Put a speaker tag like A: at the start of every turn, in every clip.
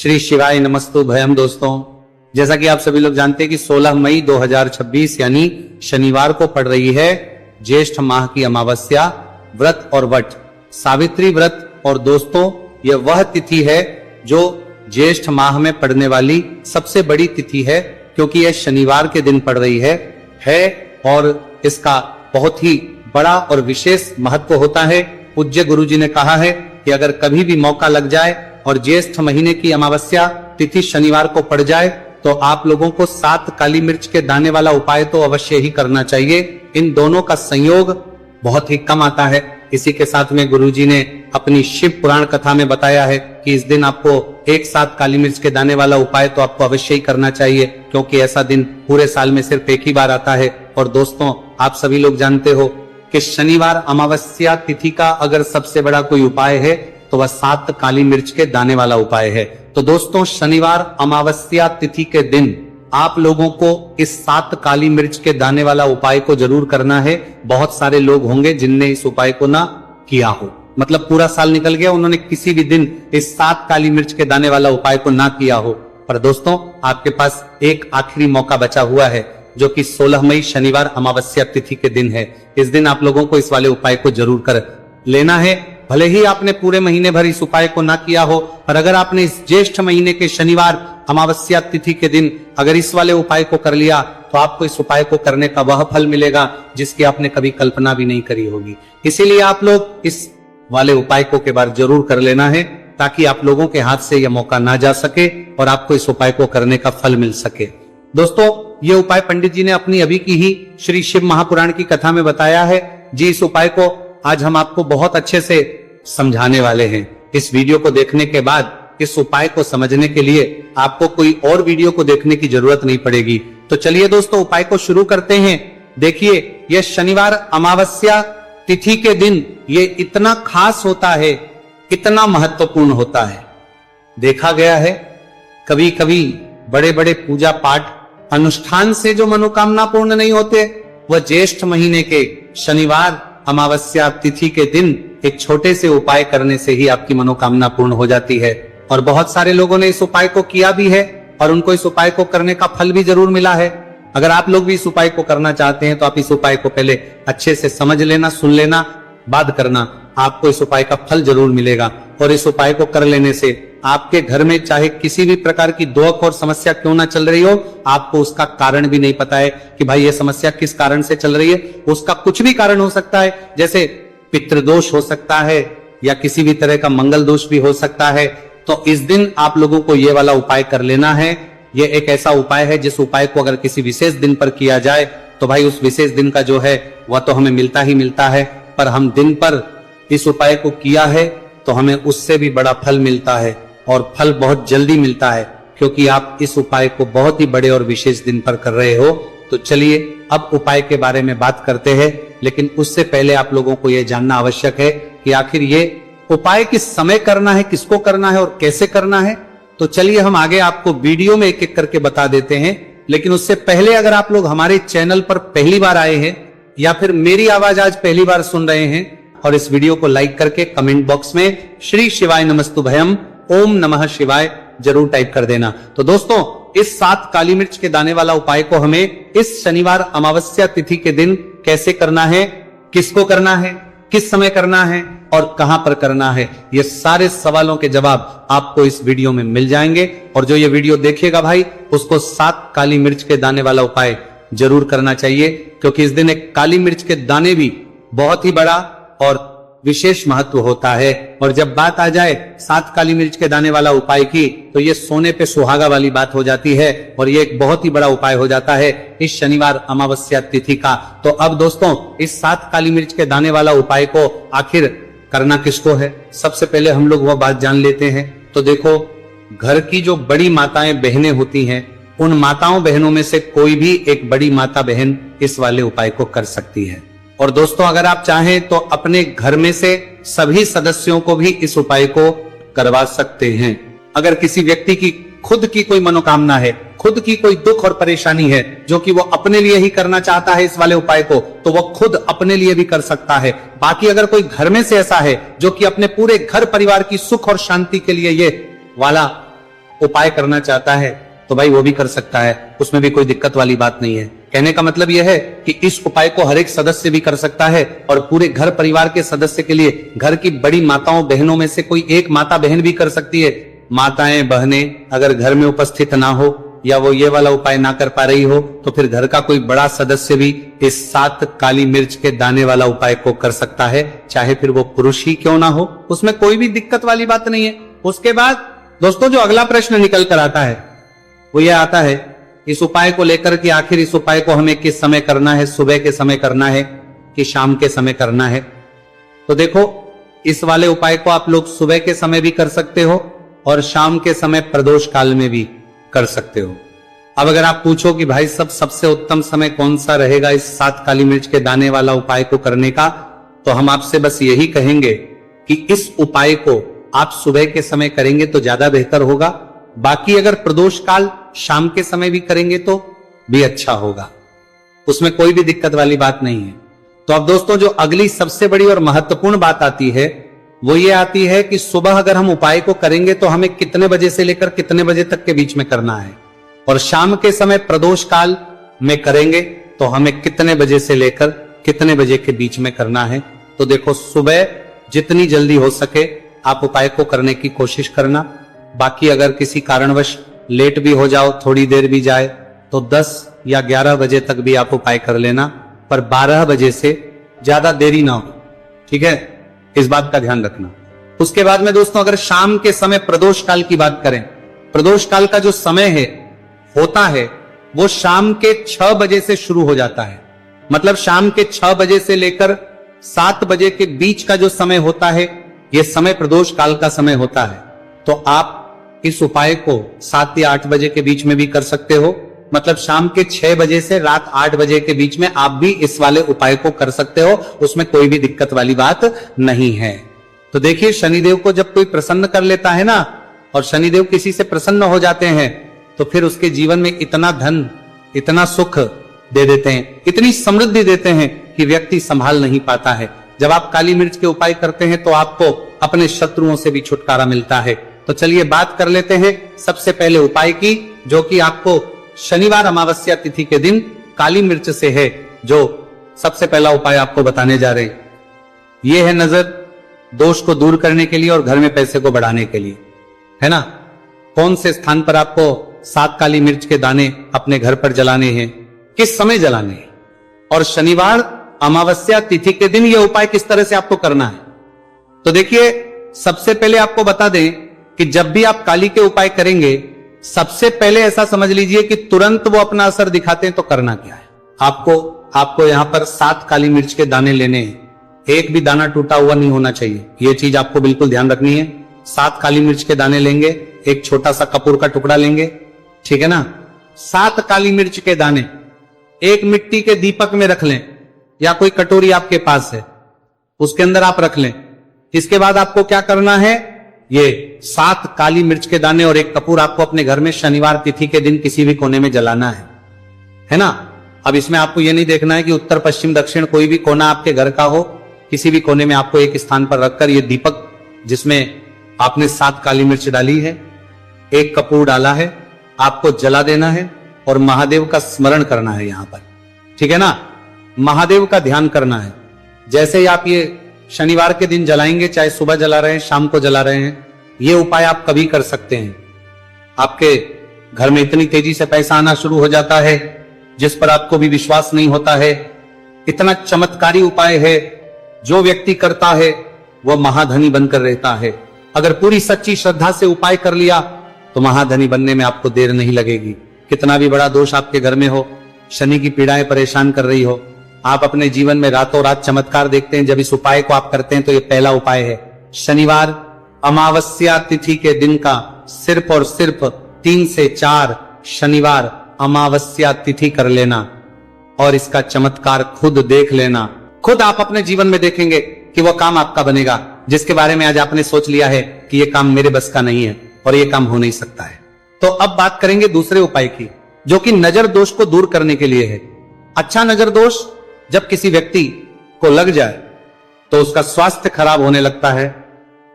A: श्री शिवाय नमस्तु भयम। दोस्तों, जैसा कि आप सभी लोग जानते हैं कि 16 मई 2026 यानी शनिवार को पड़ रही है ज्येष्ठ माह की अमावस्या, व्रत और वट, सावित्री व्रत। और दोस्तों, यह वह तिथि है जो ज्येष्ठ माह में पड़ने वाली सबसे बड़ी तिथि है, क्योंकि यह शनिवार के दिन पड़ रही है और इसका बहुत ही बड़ा और विशेष महत्व होता है। पूज्य गुरु जी ने कहा है कि अगर कभी भी मौका लग जाए और ज्येष्ठ महीने की अमावस्या तिथि शनिवार को पड़ जाए तो आप लोगों को 7 काली मिर्च के दाने वाला उपाय तो अवश्य ही करना चाहिए। इन दोनों का संयोग बहुत ही कम आता है। इसी के साथ में गुरुजी ने अपनी शिव पुराण कथा में बताया है कि इस दिन आपको एक साथ काली मिर्च के दाने वाला उपाय तो आपको अवश्य ही करना चाहिए, क्योंकि ऐसा दिन पूरे साल में सिर्फ एक ही बार आता है। और दोस्तों, आप सभी लोग जानते हो कि शनिवार अमावस्या तिथि का अगर सबसे बड़ा कोई उपाय है तो वह 7 काली मिर्च के दाने वाला उपाय है। तो दोस्तों, शनिवार अमावस्या तिथि के दिन आप लोगों को इस 7 काली मिर्च के दाने वाला उपाय को जरूर करना है। बहुत सारे लोग होंगे जिनने इस उपाय को ना किया हो, मतलब पूरा साल निकल गया, उन्होंने किसी भी दिन इस 7 काली मिर्च के दाने वाला उपाय को ना किया हो। पर दोस्तों, आपके पास एक आखिरी मौका बचा हुआ है, जो कि 16 मई शनिवार अमावस्या तिथि के दिन है। इस दिन आप लोगों को इस वाले उपाय को जरूर कर लेना है। भले ही आपने पूरे महीने भर इस उपाय को ना किया हो, पर अगर आपने इस ज्येष्ठ महीने के शनिवार अमावस्या तिथि के दिन अगर इस वाले उपाय को कर लिया तो आपको इस उपाय को करने का वह फल मिलेगा जिसकी आपने कभी कल्पना भी नहीं करी होगी। इसीलिए आप लोग इस वाले उपाय को के बार जरूर कर लेना है, ताकि आप लोगों के हाथ से यह मौका ना जा सके और आपको इस उपाय को करने का फल मिल सके। दोस्तों, ये उपाय पंडित जी ने अपनी अभी की ही श्री शिव महापुराण की कथा में बताया है जी। इस उपाय को आज हम आपको बहुत अच्छे से समझाने वाले हैं। इस वीडियो को देखने के बाद इस उपाय को समझने के लिए आपको कोई और वीडियो को देखने की जरूरत नहीं पड़ेगी। तो चलिए दोस्तों, उपाय को शुरू करते हैं। देखिए, यह शनिवार अमावस्या तिथि के दिन ये इतना खास होता है, इतना महत्वपूर्ण होता है। देखा गया है कभी कभी बड़े बड़े पूजा पाठ अनुष्ठान से जो मनोकामना पूर्ण नहीं होते, वह ज्येष्ठ महीने के शनिवार अमावस्या तिथि के दिन एक छोटे से उपाय करने से ही आपकी मनोकामना पूर्ण हो जाती है। और बहुत सारे लोगों ने इस उपाय को किया भी है और उनको इस उपाय को करने का फल भी जरूर मिला है। अगर आप लोग भी इस उपाय को करना चाहते हैं तो आप इस उपाय को पहले अच्छे से समझ लेना, सुन लेना, बाद करना, आपको इस उपाय का फल जरूर मिलेगा। और इस उपाय को कर लेने से आपके घर में चाहे किसी भी प्रकार की दुख और समस्या क्यों ना चल रही हो, आपको उसका कारण भी नहीं पता है कि भाई ये समस्या किस कारण से चल रही है। उसका कुछ भी कारण हो सकता है, जैसे पितृदोष हो सकता है या किसी भी तरह का मंगल दोष भी हो सकता है। तो इस दिन आप लोगों को ये वाला उपाय कर लेना है। ये एक ऐसा उपाय है जिस उपाय को अगर किसी विशेष दिन पर किया जाए तो भाई उस विशेष दिन का जो है वह तो हमें मिलता ही मिलता है, पर हम दिन पर इस उपाय को किया है तो हमें उससे भी बड़ा फल मिलता है, और फल बहुत जल्दी मिलता है, क्योंकि आप इस उपाय को बहुत ही बड़े और विशेष दिन पर कर रहे हो। तो चलिए अब उपाय के बारे में बात करते हैं, लेकिन उससे पहले आप लोगों को यह जानना आवश्यक है कि आखिर ये उपाय किस समय करना है, किसको करना है और कैसे करना है। तो चलिए हम आगे आपको वीडियो में एक एक करके बता देते हैं। लेकिन उससे पहले अगर आप लोग हमारे चैनल पर पहली बार आए हैं या फिर मेरी आवाज आज पहली बार सुन रहे हैं, और इस वीडियो को लाइक करके कमेंट बॉक्स में श्री शिवाय नमस्तु भयम, ओम नमः शिवाय जरूर टाइप कर देना। तो दोस्तों, इस 7 काली मिर्च के दाने वाला उपाय को हमें इस शनिवार अमावस्या तिथि के दिन कैसे करना है, किसको करना है, किस समय करना है और कहां पर करना है, ये सारे सवालों के जवाब आपको इस वीडियो में मिल जाएंगे। और जो ये वीडियो देखेगा भाई, उसको 7 काली मिर्च के दाने वाला उपाय जरूर करना चाहिए, क्योंकि इस दिन एक काली मिर्च के दाने भी बहुत ही बड़ा और विशेष महत्व होता है। और जब बात आ जाए 7 काली मिर्च के दाने वाला उपाय की, तो ये सोने पे सुहागा वाली बात हो जाती है और ये एक बहुत ही बड़ा उपाय हो जाता है इस शनिवार अमावस्या तिथि का। तो अब दोस्तों, इस 7 काली मिर्च के दाने वाला उपाय को आखिर करना किसको है, सबसे पहले हम लोग वह बात जान लेते हैं। तो देखो, घर की जो बड़ी माताएं बहनें होती हैं, उन माताओं बहनों में से कोई भी एक बड़ी माता बहन इस वाले उपाय को कर सकती है। और दोस्तों, अगर आप चाहें तो अपने घर में से सभी सदस्यों को भी इस उपाय को करवा सकते हैं। अगर किसी व्यक्ति की खुद की कोई मनोकामना है, खुद की कोई दुख और परेशानी है जो कि वो अपने लिए ही करना चाहता है इस वाले उपाय को, तो वो खुद अपने लिए भी कर सकता है। बाकी अगर कोई घर में से ऐसा है जो कि अपने पूरे घर परिवार की सुख और शांति के लिए ये वाला उपाय करना चाहता है तो भाई वो भी कर सकता है, उसमें भी कोई दिक्कत वाली बात नहीं है। कहने का मतलब यह है कि इस उपाय को हर एक सदस्य भी कर सकता है और पूरे घर परिवार के सदस्य के लिए घर की बड़ी माताओं बहनों में से कोई एक माता बहन भी कर सकती है। माताएं बहनें अगर घर में उपस्थित ना हो या वो ये वाला उपाय ना कर पा रही हो तो फिर घर का कोई बड़ा सदस्य भी इस 7 काली मिर्च के दाने वाला उपाय को कर सकता है, चाहे फिर वो पुरुष ही क्यों ना हो, उसमें कोई भी दिक्कत वाली बात नहीं है। उसके बाद दोस्तों जो अगला प्रश्न निकल कर आता है वो ये आता है इस उपाय को लेकर कि आखिर इस उपाय को हमें किस समय करना है, सुबह के समय करना है कि शाम के समय करना है। तो देखो इस वाले उपाय को आप लोग सुबह के समय भी कर सकते हो और शाम के समय प्रदोष काल में भी कर सकते हो। अब अगर आप पूछो कि भाई सबसे उत्तम समय कौन सा रहेगा इस 7 काली मिर्च के दाने वाला उपाय को करने का, तो हम आपसे बस यही कहेंगे कि इस उपाय को आप सुबह के समय करेंगे तो ज्यादा बेहतर होगा। बाकी अगर प्रदोष काल शाम के समय भी करेंगे तो भी अच्छा होगा, उसमें कोई भी दिक्कत वाली बात नहीं है। तो अब दोस्तों जो अगली सबसे बड़ी और महत्वपूर्ण बात आती है वो ये आती है कि सुबह अगर हम उपाय को करेंगे तो हमें कितने बजे से लेकर कितने बजे तक के बीच में करना है, और शाम के समय प्रदोष काल में करेंगे तो हमें कितने बजे से लेकर कितने बजे के बीच में करना है। तो देखो सुबह जितनी जल्दी हो सके आप उपाय को करने की कोशिश करना। बाकी अगर किसी कारणवश लेट भी हो जाओ, थोड़ी देर भी जाए, तो 10 या 11 बजे तक भी आप उपाय कर लेना, पर 12 बजे से ज्यादा देरी ना हो, ठीक है, इस बात का ध्यान रखना। उसके बाद में दोस्तों अगर शाम के समय प्रदोष काल की बात करें, प्रदोष काल का जो समय है होता है वो शाम के 6 बजे से शुरू हो जाता है। मतलब शाम के 6 बजे से लेकर 7 बजे के बीच का जो समय होता है यह समय प्रदोष काल का समय होता है। तो आप इस उपाय को 7 या 8 बजे के बीच में भी कर सकते हो। मतलब शाम के 6 बजे से रात 8 बजे के बीच में आप भी इस वाले उपाय को कर सकते हो, उसमें कोई भी दिक्कत वाली बात नहीं है। तो देखिए शनिदेव को जब कोई प्रसन्न कर लेता है ना, और शनिदेव किसी से प्रसन्न हो जाते हैं तो फिर उसके जीवन में इतना धन, इतना सुख दे देते हैं, इतनी समृद्धि देते हैं कि व्यक्ति संभाल नहीं पाता है। जब आप काली मिर्च के उपाय करते हैं तो आपको अपने शत्रुओं से भी छुटकारा मिलता है। तो चलिए बात कर लेते हैं सबसे पहले उपाय की, जो कि आपको शनिवार अमावस्या तिथि के दिन काली मिर्च से है। जो सबसे पहला उपाय आपको बताने जा रहे हैं यह है नजर दोष को दूर करने के लिए और घर में पैसे को बढ़ाने के लिए, है ना। कौन से स्थान पर आपको 7 काली मिर्च के दाने अपने घर पर जलाने हैं, किस समय जलाने हैं, और शनिवार अमावस्या तिथि के दिन यह उपाय किस तरह से आपको करना है। तो देखिए सबसे पहले आपको बता दें कि जब भी आप काली के उपाय करेंगे सबसे पहले ऐसा समझ लीजिए कि तुरंत वो अपना असर दिखाते हैं। तो करना क्या है, आपको यहां पर 7 काली मिर्च के दाने लेने हैं, एक भी दाना टूटा हुआ नहीं होना चाहिए, यह चीज आपको बिल्कुल ध्यान रखनी है। 7 काली मिर्च के दाने लेंगे, एक छोटा सा कपूर का टुकड़ा लेंगे, ठीक है ना। 7 काली मिर्च के दाने एक मिट्टी के दीपक में रख लें या कोई कटोरी आपके पास है उसके अंदर आप रख लें। इसके बाद आपको क्या करना है, ये 7 काली मिर्च के दाने और एक कपूर आपको अपने घर में शनिवार तिथि के दिन किसी भी कोने में जलाना है ना। अब इसमें आपको ये नहीं देखना है कि उत्तर पश्चिम दक्षिण कोई भी कोना आपके घर का हो, किसी भी कोने में आपको एक स्थान पर रखकर ये दीपक जिसमें आपने 7 काली मिर्च डाली है, एक कपूर डाला है, आपको जला देना है और महादेव का स्मरण करना है यहां पर, ठीक है ना। महादेव का ध्यान करना है। जैसे ही आप ये शनिवार के दिन जलाएंगे, चाहे सुबह जला रहे हैं शाम को जला रहे हैं, ये उपाय आप कभी कर सकते हैं। आपके घर में इतनी तेजी से पैसा आना शुरू हो जाता है जिस पर आपको भी विश्वास नहीं होता है। इतना चमत्कारी उपाय है, जो व्यक्ति करता है वह महाधनी बनकर रहता है। अगर पूरी सच्ची श्रद्धा से उपाय कर लिया तो महाधनी बनने में आपको देर नहीं लगेगी। कितना भी बड़ा दोष आपके घर में हो, शनि की पीड़ाएं परेशान कर रही हो, आप अपने जीवन में रातों रात चमत्कार देखते हैं जब इस उपाय को आप करते हैं। तो ये पहला उपाय है, शनिवार अमावस्या तिथि के दिन का सिर्फ और सिर्फ 3 से 4 शनिवार अमावस्या तिथि कर लेना और इसका चमत्कार खुद देख लेना। खुद आप अपने जीवन में देखेंगे कि वह काम आपका बनेगा जिसके बारे में आज आपने सोच लिया है कि यह काम मेरे बस का नहीं है और यह काम हो नहीं सकता है। तो अब बात करेंगे दूसरे उपाय की, जो कि नजर दोष को दूर करने के लिए है। अच्छा नजर दोष जब किसी व्यक्ति को लग जाए तो उसका स्वास्थ्य खराब होने लगता है,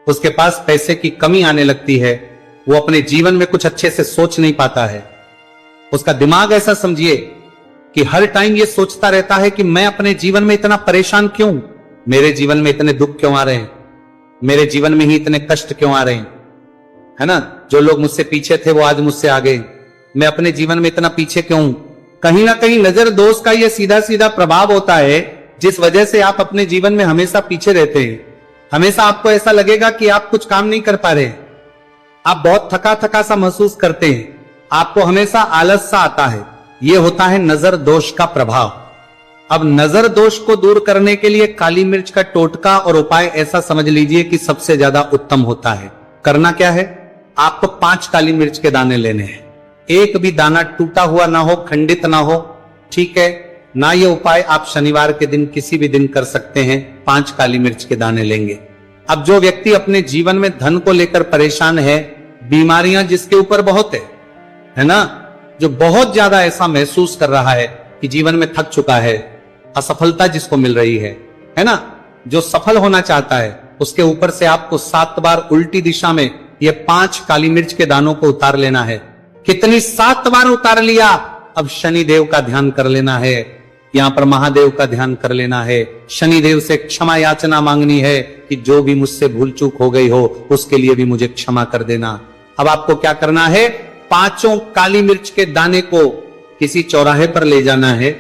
A: उसके पास पैसे की कमी आने लगती है, वो अपने जीवन में कुछ अच्छे से सोच नहीं पाता है। उसका दिमाग ऐसा समझिए कि हर टाइम ये सोचता रहता है कि मैं अपने जीवन में इतना परेशान क्यों, मेरे जीवन में इतने दुख क्यों आ रहे हैं, मेरे जीवन में ही इतने कष्ट क्यों आ रहे हैं, है ना। जो लोग मुझसे पीछे थे वो आज मुझसे आगे, मैं अपने जीवन में इतना पीछे क्यों हूं। कहीं ना कहीं नजर दोष का यह सीधा सीधा प्रभाव होता है, जिस वजह से आप अपने जीवन में हमेशा पीछे रहते हैं। हमेशा आपको ऐसा लगेगा कि आप कुछ काम नहीं कर पा रहे, आप बहुत थका थका सा महसूस करते हैं, आपको हमेशा आलस सा आता है। यह होता है नजर दोष का प्रभाव। अब नजर दोष को दूर करने के लिए काली मिर्च का टोटका और उपाय ऐसा समझ लीजिए कि सबसे ज्यादा उत्तम होता है। करना क्या है, आपको 5 काली मिर्च के दाने लेने हैं। एक भी दाना टूटा हुआ ना हो, खंडित ना हो, ठीक है ना। ये उपाय आप शनिवार के दिन किसी भी दिन कर सकते हैं। 5 काली मिर्च के दाने लेंगे। अब जो व्यक्ति अपने जीवन में धन को लेकर परेशान है, बीमारियां जिसके ऊपर बहुत है ना, जो बहुत ज्यादा ऐसा महसूस कर रहा है कि जीवन में थक चुका है, असफलता जिसको मिल रही है ना, जो सफल होना चाहता है, उसके ऊपर से आपको 7 बार उल्टी दिशा में ये 5 काली मिर्च के दानों को उतार लेना है। कितनी 7 बार उतार लिया। अब शनि देव का ध्यान कर लेना है, यहां पर महादेव का ध्यान कर लेना है, शनि देव से क्षमा याचना मांगनी है कि जो भी मुझसे भूल चूक हो गई हो उसके लिए भी मुझे क्षमा कर देना। अब आपको क्या करना है, 5 काली मिर्च के दाने को किसी चौराहे पर ले जाना है।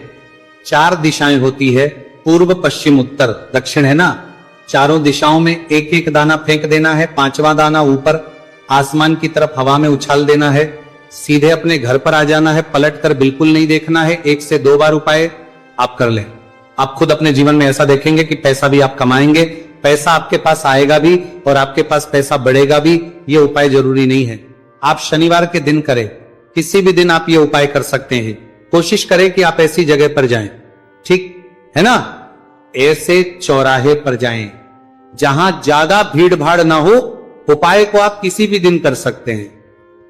A: 4 दिशाएं होती है, पूर्व पश्चिम उत्तर दक्षिण, है ना। चारों दिशाओं में एक एक दाना फेंक देना है। 5वां दाना ऊपर आसमान की तरफ हवा में उछाल देना है। सीधे अपने घर पर आ जाना है, पलट कर बिल्कुल नहीं देखना है। 1 से 2 बार उपाय आप कर लें। आप खुद अपने जीवन में ऐसा देखेंगे कि पैसा भी आप कमाएंगे, पैसा आपके पास आएगा भी और आपके पास पैसा बढ़ेगा भी। ये उपाय जरूरी नहीं है आप शनिवार के दिन करें, किसी भी दिन आप ये उपाय कर सकते हैं। कोशिश करें कि आप ऐसी जगह पर जाएं, ठीक है ना, ऐसे चौराहे पर जाएं जहां ज्यादा भीड़ भाड़ ना हो। उपाय को आप किसी भी दिन कर सकते हैं।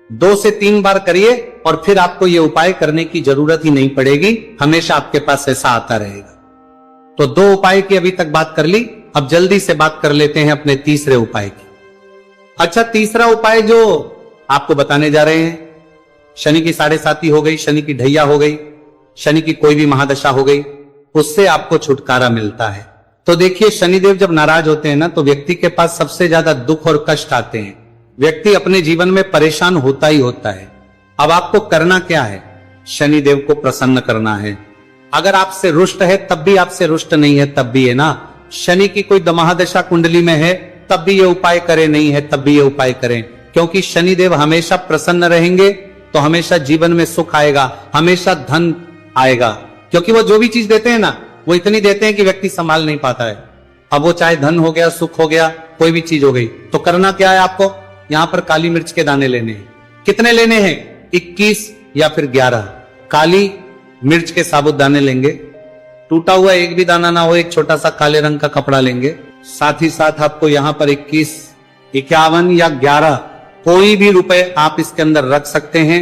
A: 2 से 3 बार करिए और फिर आपको यह उपाय करने की जरूरत ही नहीं पड़ेगी, हमेशा आपके पास ऐसा आता रहेगा। तो 2 उपाय की अभी तक बात कर ली। अब जल्दी से बात कर लेते हैं अपने तीसरे उपाय की। अच्छा, तीसरा उपाय जो आपको बताने जा रहे हैं, शनि की 7.5 हो गई, शनि की ढैया हो गई, शनि की कोई भी महादशा हो गई, उससे आपको छुटकारा मिलता है। तो देखिए, शनिदेव जब नाराज होते हैं ना, तो व्यक्ति के पास सबसे ज्यादा दुख और कष्ट आते हैं। व्यक्ति अपने जीवन में परेशान होता ही होता है। अब आपको करना क्या है, शनिदेव को प्रसन्न करना है। अगर आपसे रुष्ट है तब भी, आपसे रुष्ट नहीं है तब भी, है ना। शनि की कोई महादशा कुंडली में है तब भी ये उपाय करें, नहीं है तब भी ये उपाय करें, क्योंकि शनिदेव हमेशा प्रसन्न रहेंगे तो हमेशा जीवन में सुख आएगा, हमेशा धन आएगा। क्योंकि वो जो भी चीज देते हैं ना, वो इतनी देते हैं कि व्यक्ति संभाल नहीं पाता है। अब वो चाहे धन हो गया, सुख हो गया, कोई भी चीज हो गई। तो करना क्या है, आपको यहां पर काली मिर्च के दाने लेने हैं। कितने लेने हैं, 21 या फिर 11 काली मिर्च के साबुत दाने लेंगे। टूटा हुआ एक भी दाना ना हो, एक छोटा सा काले रंग का कपड़ा लेंगे। साथ ही साथ आपको यहां पर 21, 51 या 11 कोई भी रुपए आप इसके अंदर रख सकते हैं।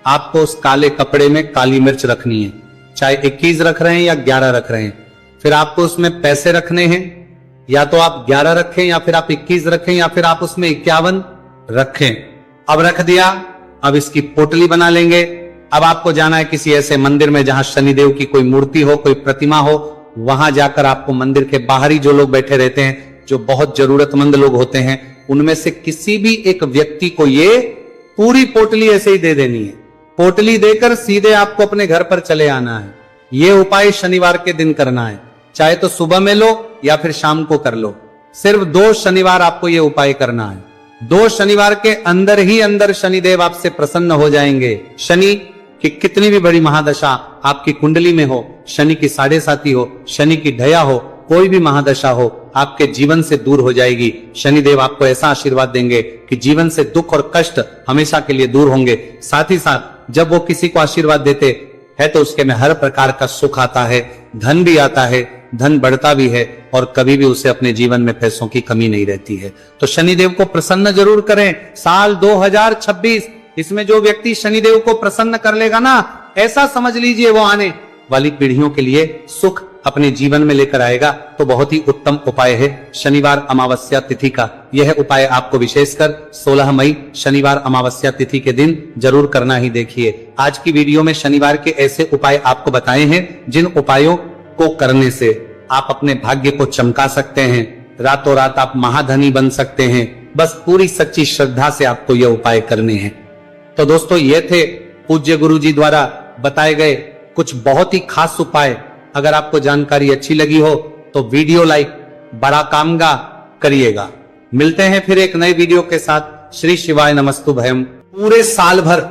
A: आपको उस काले कपड़े में काली मिर्च रखनी है, चाहे 21 रख रहे हैं या 11 रख रहे हैं। फिर आपको उसमें पैसे रखने हैं, या तो आप 11 रखें या फिर आप 21 रखें या फिर आप उसमें 51 रखें। अब रख दिया, अब इसकी पोटली बना लेंगे। अब आपको जाना है किसी ऐसे मंदिर में जहां शनिदेव की कोई मूर्ति हो, कोई प्रतिमा हो। वहां जाकर आपको मंदिर के बाहरी जो लोग बैठे रहते हैं, जो बहुत जरूरतमंद लोग होते हैं, उनमें से किसी भी एक व्यक्ति को ये पूरी पोटली ऐसे ही दे देनी है। पोटली देकर सीधे आपको अपने घर पर चले आना है। ये उपाय शनिवार के दिन करना है, चाहे तो सुबह में लो या फिर शाम को कर लो। सिर्फ 2 शनिवार आपको ये उपाय करना है। 2 शनिवार के अंदर ही अंदर शनिदेव आपसे प्रसन्न हो जाएंगे। शनि कि कितनी भी बड़ी महादशा आपकी कुंडली में हो, शनि की 7.5 हो, शनि की ढैया हो, कोई भी महादशा हो, आपके जीवन से दूर हो जाएगी। शनिदेव आपको ऐसा आशीर्वाद देंगे कि जीवन से दुख और कष्ट हमेशा के लिए दूर होंगे। साथ ही साथ जब वो किसी को आशीर्वाद देते है तो उसके में हर प्रकार का सुख आता है, धन भी आता है, धन बढ़ता भी है और कभी भी उसे अपने जीवन में पैसों की कमी नहीं रहती है। तो शनिदेव को प्रसन्न जरूर करें। साल 2026, इसमें जो व्यक्ति शनिदेव को प्रसन्न कर लेगा ना, ऐसा समझ लीजिए वो आने वाली पीढ़ियों के लिए सुख अपने जीवन में लेकर आएगा तो बहुत ही उत्तम उपाय है शनिवार अमावस्या तिथि का। यह उपाय आपको विशेषकर 16 मई शनिवार अमावस्या तिथि के दिन जरूर करना ही देखिए। आज की वीडियो में शनिवार के ऐसे उपाय आपको बताए हैं जिन उपायों को करने से आप अपने भाग्य को चमका सकते हैं, रातों रात आप महाधनी बन सकते हैं। बस पूरी सच्ची श्रद्धा से आपको यह उपाय करने हैं। तो दोस्तों ये थे पूज्य गुरु जी द्वारा बताए गए कुछ बहुत ही खास उपाय। अगर आपको जानकारी अच्छी लगी हो तो वीडियो लाइक बड़ा कामगा करिएगा। मिलते हैं फिर एक नए वीडियो के साथ। श्री शिवाय नमस्तु भयम। पूरे साल भर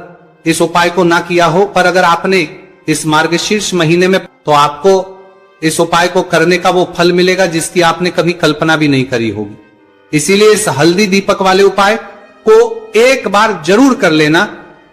A: इस उपाय को ना किया हो, पर अगर आपने इस मार्गशीर्ष महीने में, तो आपको इस उपाय को करने का वो फल मिलेगा जिसकी आपने कभी कल्पना भी नहीं करी होगी। इसीलिए इस हल्दी दीपक वाले उपाय को एक बार जरूर कर लेना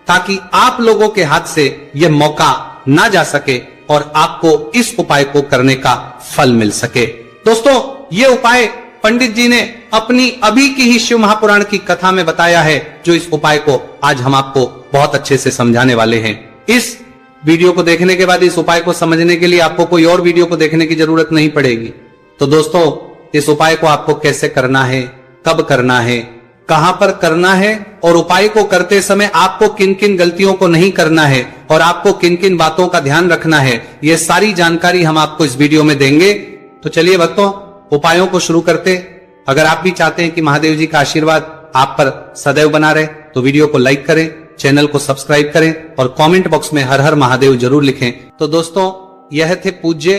A: ताकि आप लोगों के हाथ से यह मौका ना जा सके और आपको इस उपाय को करने का फल मिल सके। दोस्तों ये उपाय पंडित जी ने अपनी अभी की ही शिव महापुराण की कथा में बताया है, जो इस उपाय को आज हम आपको बहुत अच्छे से समझाने वाले हैं। इस वीडियो को देखने के बाद इस उपाय को समझने के लिए आपको कोई और वीडियो को देखने की जरूरत नहीं पड़ेगी। तो दोस्तों इस उपाय को आपको कैसे करना है, कब करना है, कहां पर करना है और उपाय को करते समय आपको किन किन गलतियों को नहीं करना है और आपको किन किन बातों का ध्यान रखना है, ये सारी जानकारी हम आपको इस वीडियो में देंगे। तो चलिए भक्तों उपायों को शुरू करते। अगर आप भी चाहते हैं कि महादेव जी का आशीर्वाद आप पर सदैव बना रहे तो वीडियो को लाइक करें, चैनल को सब्सक्राइब करें और कमेंट बॉक्स में हर हर महादेव जरूर लिखें। तो दोस्तों यह थे पूज्य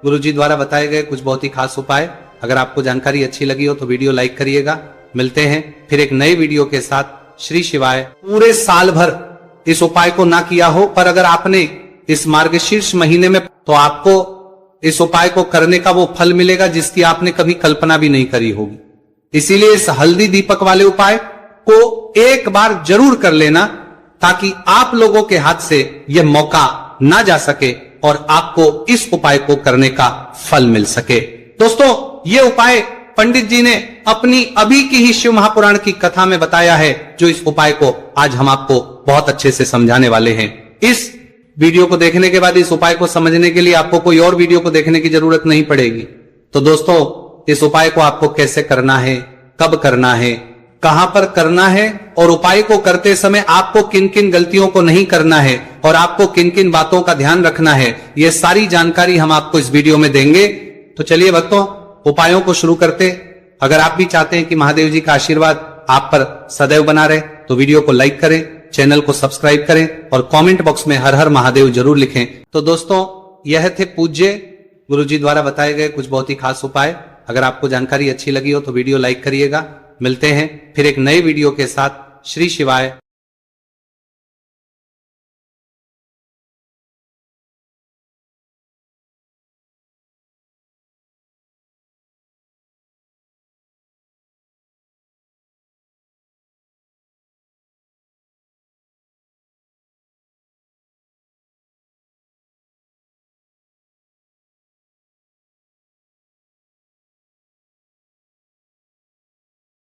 A: गुरु जी द्वारा बताए गए कुछ बहुत ही खास उपाय। अगर आपको जानकारी अच्छी लगी हो तो वीडियो लाइक करिएगा। मिलते हैं फिर एक नए वीडियो के साथ। श्री शिवाय। पूरे साल भर इस उपाय को ना किया हो, पर अगर आपने इस मार्गशीर्ष महीने में, तो आपको इस उपाय को करने का वो फल मिलेगा जिसकी आपने कभी कल्पना भी नहीं करी होगी। इसीलिए इस हल्दी दीपक वाले उपाय को एक बार जरूर कर लेना ताकि आप लोगों के हाथ से यह मौका ना जा सके और आपको इस उपाय को करने का फल मिल सके। दोस्तों ये उपाय पंडित जी ने अपनी अभी की ही शिव महापुराण की कथा में बताया है, जो इस उपाय को आज हम आपको बहुत अच्छे से समझाने वाले हैं। इस वीडियो को देखने के बाद इस उपाय को समझने के लिए आपको कोई और वीडियो को देखने की जरूरत नहीं पड़ेगी। तो दोस्तों इस उपाय को आपको कैसे करना है, कब करना है, कहां पर करना है और उपाय को करते समय आपको किन किन गलतियों को नहीं करना है और आपको किन किन बातों का ध्यान रखना है, ये सारी जानकारी हम आपको इस वीडियो में देंगे। तो चलिए भक्तों उपायों को शुरू करते। अगर आप भी चाहते हैं कि महादेव जी का आशीर्वाद आप पर सदैव बना रहे तो वीडियो को लाइक करें, चैनल को सब्सक्राइब करें और कमेंट बॉक्स में हर हर महादेव जरूर लिखें। तो दोस्तों यह थे पूज्य गुरु जी द्वारा बताए गए कुछ बहुत ही खास उपाय। अगर आपको जानकारी अच्छी लगी हो तो वीडियो लाइक करिएगा। मिलते हैं फिर एक नए वीडियो के साथ। श्री शिवाय।